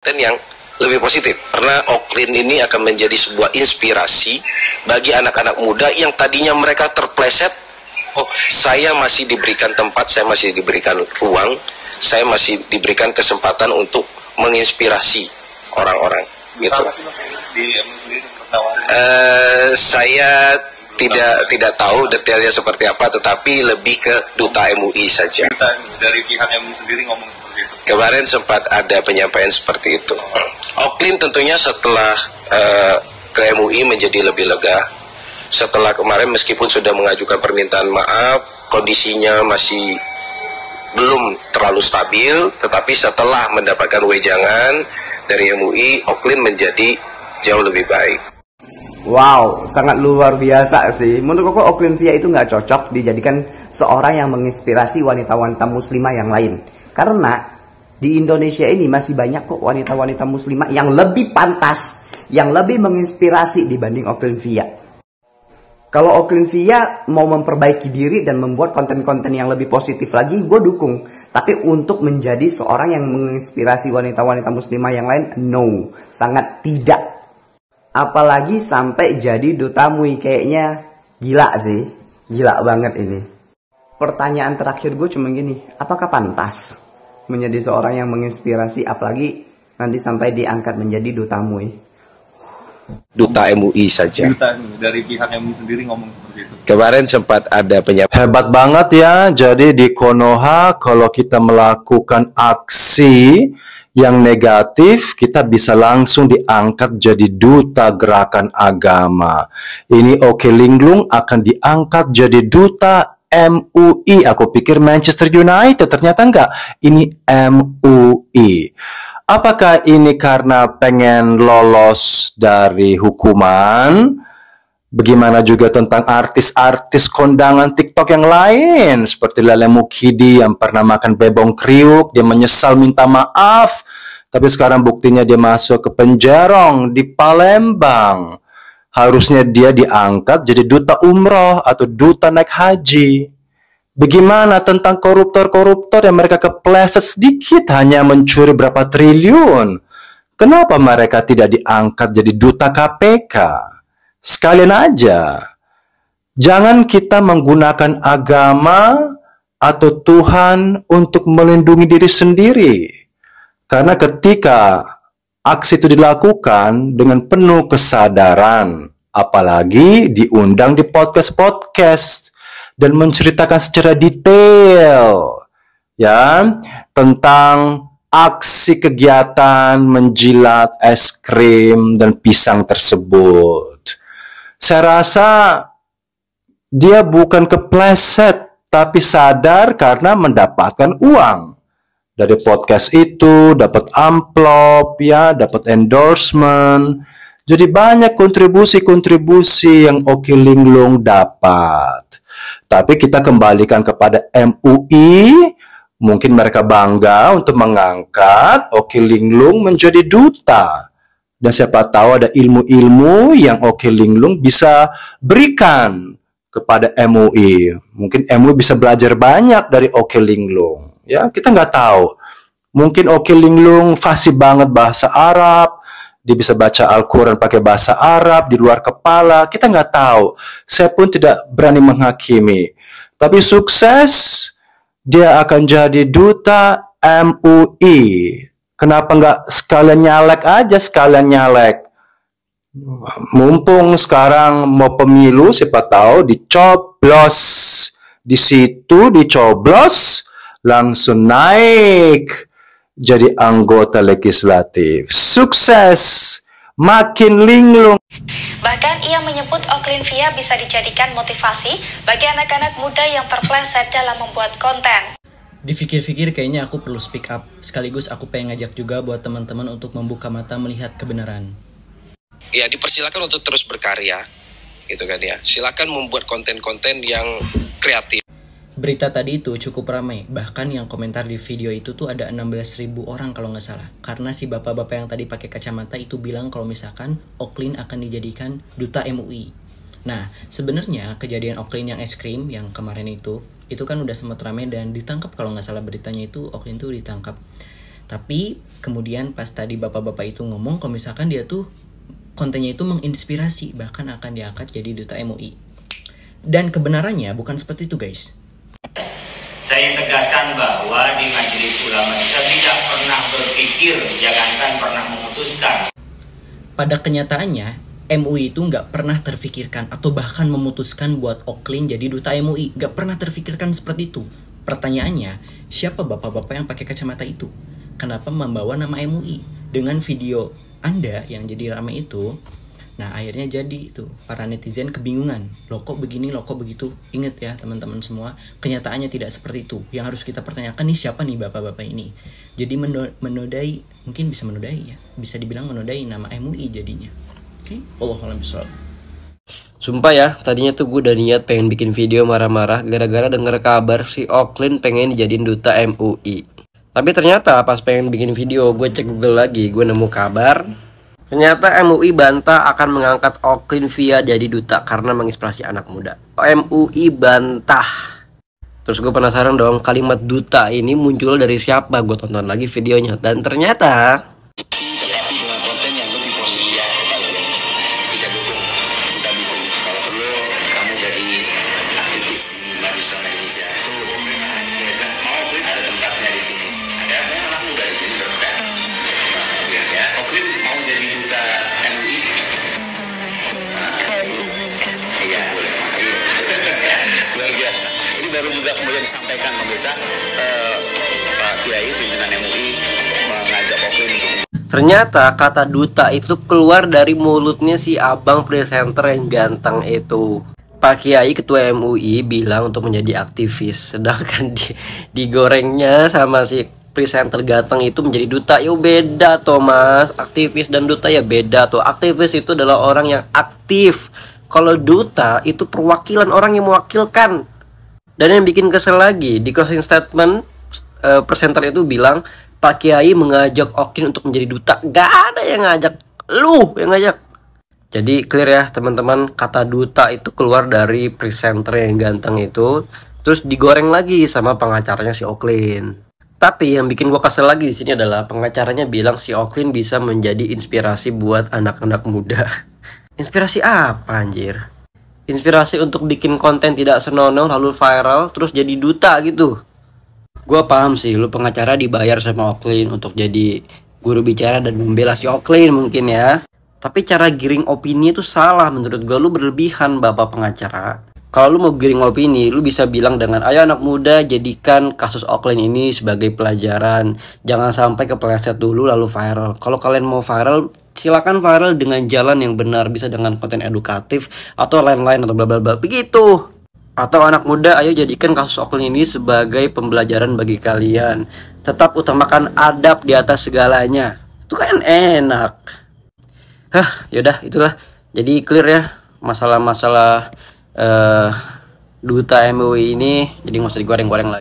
Dan yang lebih positif, karena Oklin ini akan menjadi sebuah inspirasi bagi anak-anak muda yang tadinya mereka terpleset. Oh, saya masih diberikan tempat, saya masih diberikan ruang, saya masih diberikan kesempatan untuk menginspirasi orang-orang. Gitu. Saya tidak tahu detailnya seperti apa, tetapi lebih ke duta MUI saja. Dari pihak MUI sendiri ngomong seperti itu. Kemarin sempat ada penyampaian seperti itu. Oklin tentunya setelah ke MUI menjadi lebih lega. Setelah kemarin meskipun sudah mengajukan permintaan maaf, kondisinya masih belum terlalu stabil, tetapi setelah mendapatkan wejangan dari MUI, Oklin menjadi jauh lebih baik. Wow, sangat luar biasa sih. Menurut aku Oklin Via itu nggak cocok dijadikan seorang yang menginspirasi wanita-wanita muslimah yang lain. Karena di Indonesia ini masih banyak kok wanita-wanita muslimah yang lebih pantas, yang lebih menginspirasi dibanding Oklin Via. Kalau Oklin Via mau memperbaiki diri dan membuat konten-konten yang lebih positif lagi, gue dukung. Tapi untuk menjadi seorang yang menginspirasi wanita-wanita muslimah yang lain, no, sangat tidak. Apalagi sampai jadi duta MUI, kayaknya gila sih, gila banget ini. Pertanyaan terakhir gue cuma gini, apakah pantas menjadi seorang yang menginspirasi, apalagi nanti sampai diangkat menjadi duta MUI? Duta MUI saja. Duta dari pihak MUI sendiri ngomong seperti itu. Kemarin sempat ada penyampaian. Hebat banget ya. Jadi di Konoha kalau kita melakukan aksi yang negatif, kita bisa langsung diangkat jadi duta gerakan agama. Ini Oke Linglung akan diangkat jadi duta MUI. Aku pikir Manchester United, ternyata enggak. Ini MUI. Apakah ini karena pengen lolos dari hukuman? Bagaimana juga tentang artis-artis kondangan TikTok yang lain, seperti Lele Mukidi yang pernah makan bebong kriuk, dia menyesal minta maaf, tapi sekarang buktinya dia masuk ke penjara di Palembang. Harusnya dia diangkat jadi duta umroh atau duta naik haji. Bagaimana tentang koruptor-koruptor yang mereka kepleset sedikit hanya mencuri berapa triliun? Kenapa mereka tidak diangkat jadi duta KPK? Sekalian aja. Jangan kita menggunakan agama atau Tuhan untuk melindungi diri sendiri. Karena ketika aksi itu dilakukan dengan penuh kesadaran, apalagi diundang di podcast-podcast, dan menceritakan secara detail ya tentang aksi kegiatan menjilat es krim dan pisang tersebut. Saya rasa dia bukan kepleset tapi sadar karena mendapatkan uang. Dari podcast itu dapat amplop ya, dapat endorsement. Jadi banyak kontribusi-kontribusi yang Oke Linglung dapat. Tapi kita kembalikan kepada MUI, mungkin mereka bangga untuk mengangkat Oke Linglung menjadi duta. Dan siapa tahu ada ilmu-ilmu yang Oke Linglung bisa berikan kepada MUI. Mungkin MUI bisa belajar banyak dari Oke Linglung. Ya, kita nggak tahu. Mungkin Oke Linglung fasih banget bahasa Arab. Dia bisa baca Al-Quran pakai bahasa Arab di luar kepala. Kita nggak tahu. Saya pun tidak berani menghakimi. Tapi sukses, dia akan jadi duta MUI. Kenapa nggak sekalian nyalek aja, sekalian nyalek? Mumpung sekarang mau pemilu, siapa tahu dicoblos. Di situ dicoblos, langsung naik jadi anggota legislatif. Sukses, makin linglung. Bahkan ia menyebut Oklin Via bisa dijadikan motivasi bagi anak-anak muda yang terpleset dalam membuat konten. Dipikir-pikir kayaknya aku perlu speak up. Sekaligus aku pengen ngajak juga buat teman-teman untuk membuka mata melihat kebenaran. Ya, dipersilakan untuk terus berkarya, gitu kan ya. Silakan membuat konten-konten yang kreatif. Berita tadi itu cukup ramai, bahkan yang komentar di video itu tuh ada 16.000 orang kalau nggak salah. Karena si bapak-bapak yang tadi pakai kacamata itu bilang kalau misalkan Oklin akan dijadikan duta MUI. Nah, sebenarnya kejadian Oklin yang es krim yang kemarin itu kan udah sempat ramai dan ditangkap kalau nggak salah beritanya itu Oklin tuh ditangkap. Tapi kemudian pas tadi bapak-bapak itu ngomong kalau misalkan dia tuh kontennya itu menginspirasi, bahkan akan diangkat jadi duta MUI. Dan kebenarannya bukan seperti itu, guys. Saya tegaskan bahwa di Majelis Ulama kita tidak pernah berpikir, jangankan pernah memutuskan. Pada kenyataannya, MUI itu nggak pernah terfikirkan atau bahkan memutuskan buat Oklin jadi duta MUI. Nggak pernah terfikirkan seperti itu. Pertanyaannya, siapa bapak-bapak yang pakai kacamata itu? Kenapa membawa nama MUI? Dengan video Anda yang jadi ramai itu, nah akhirnya jadi itu para netizen kebingungan. Loh kok begini, loh kok begitu? Ingat ya teman-teman semua, kenyataannya tidak seperti itu. Yang harus kita pertanyakan nih, siapa nih bapak-bapak ini? Jadi menodai, mungkin bisa menodai ya, bisa dibilang menodai nama MUI jadinya. Oke, Allahualam bishawab. Sumpah ya, tadinya tuh gue udah niat pengen bikin video marah-marah gara-gara denger kabar si Oklin pengen dijadiin duta MUI. Tapi ternyata pas pengen bikin video, gue cek Google lagi, gue nemu kabar. Ternyata MUI bantah akan mengangkat Oklin via jadi duta karena menginspirasi anak muda. MUI bantah. Terus gue penasaran dong, kalimat duta ini muncul dari siapa? Gue tonton lagi videonya dan ternyata baru juga kemudian disampaikan pemirsa Pak Kiai pimpinan MUI mengajak Oklin untuk. ternyata kata duta itu keluar dari mulutnya si abang presenter yang ganteng itu. Pak Kiai ketua MUI bilang untuk menjadi aktivis, sedangkan digorengnya sama si presenter ganteng itu menjadi duta. Yo beda tuh mas, aktivis dan duta ya beda tuh. Aktivis itu adalah orang yang aktif, kalau duta itu perwakilan orang yang mewakilkan. Dan yang bikin kesel lagi, di closing statement presenter itu bilang Pak Kiai mengajak Oklin untuk menjadi duta. Gak ada yang ngajak, lu yang ngajak. Jadi clear ya teman-teman, kata duta itu keluar dari presenter yang ganteng itu, terus digoreng lagi sama pengacaranya si Oklin. Tapi yang bikin gua kesel lagi di sini adalah pengacaranya bilang si Oklin bisa menjadi inspirasi buat anak-anak muda. Inspirasi apa anjir? Inspirasi untuk bikin konten tidak senonoh lalu viral terus jadi duta gitu. Gua paham sih lu pengacara dibayar sama Oklin untuk jadi guru bicara dan membela si Oklin mungkin ya. Tapi cara giring opini itu salah menurut gua, lu berlebihan bapak pengacara. Kalau lu mau giring opini, lu bisa bilang dengan ayo anak muda jadikan kasus Oklin ini sebagai pelajaran. Jangan sampai kepleset dulu lalu viral. Kalau kalian mau viral, silakan viral dengan jalan yang benar, bisa dengan konten edukatif atau lain-lain atau bla bla bla begitu. Atau anak muda ayo jadikan kasus Oklin ini sebagai pembelajaran bagi kalian. Tetap utamakan adab di atas segalanya. Itu kan enak. Yaudah itulah. Jadi clear ya masalah-masalah duta MUI ini, jadi nggak usah digoreng-goreng lagi.